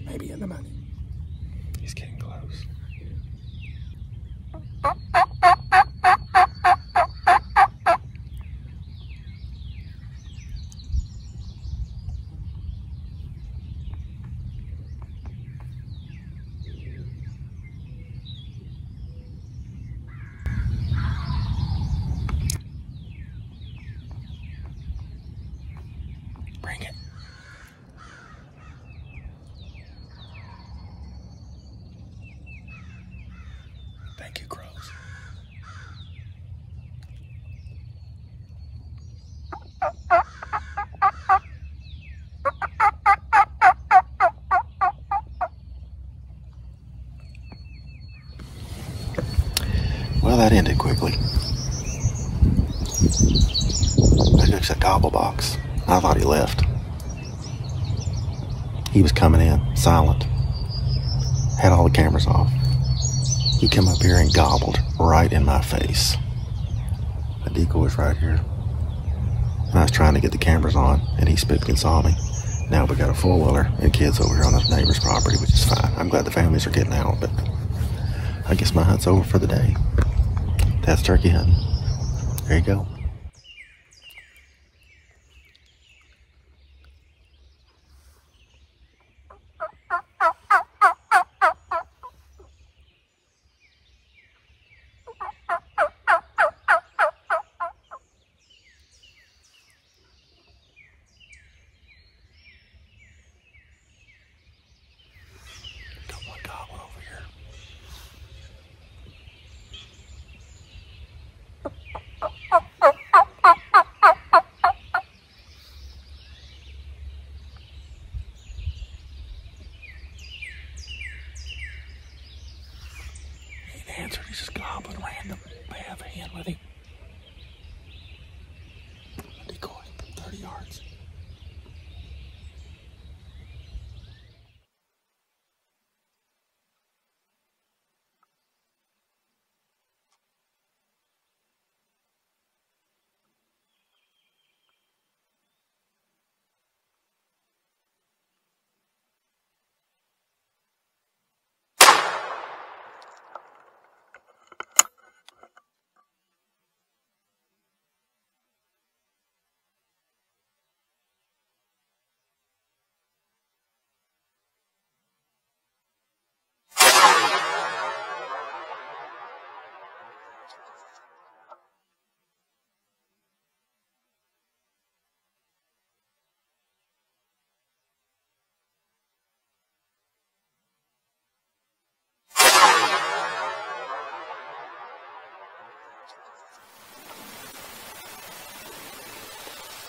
Maybe in the money. He's getting close. Bring it. Thank you, crows. Well, that ended quickly. I fixed that gobble box. I thought he left. He was coming in, silent. Had all the cameras off. He came up here and gobbled right in my face. The decoy was right here. And I was trying to get the cameras on, and he spooked and saw me. Now we got a four-wheeler and kids over here on this neighbor's property, which is fine. I'm glad the families are getting out, but I guess my hunt's over for the day. That's turkey hunting. There you go. Answered, he's just gobbling random. I have a hand with him. Decoy, 30 yards.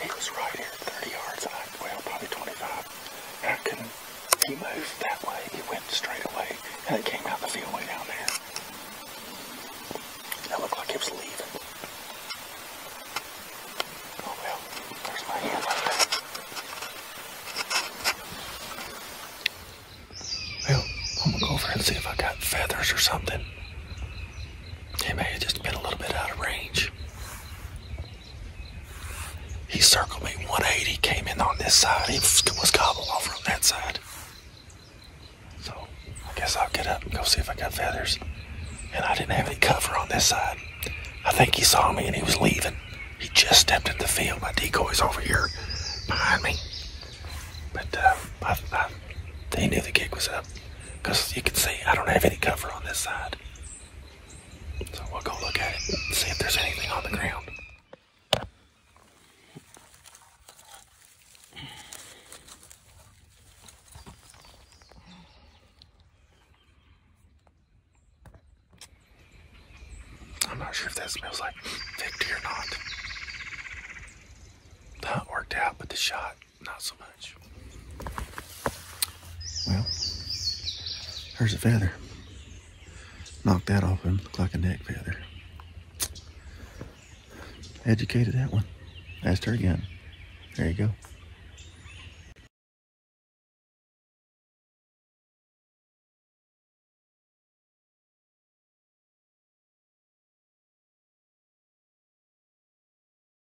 He was right here, 30 yards, well, probably 25. And I couldn't, he moved that way, he went straight away, and it came out the field way down there. It looked like it was leaving. Oh well, there's my hand like that. Well, I'm gonna go over and see if I got feathers or something. He may have just been a little bit out of range. He circled me 180, came in on this side. He was gobbled over on that side. So I guess I'll get up and go see if I got feathers. And I didn't have any cover on this side. I think he saw me and he was leaving. He just stepped in the field. My decoy's over here behind me. But I Because you can see I don't have any cover on this side. So we'll go look at it and see if there's anything on the ground. I'm not sure if that smells like victory or not. The hunt worked out, but the shot, not so much. Well, there's a feather. Knocked that off him, looked like a neck feather. Educated that one. Asked her again. There you go.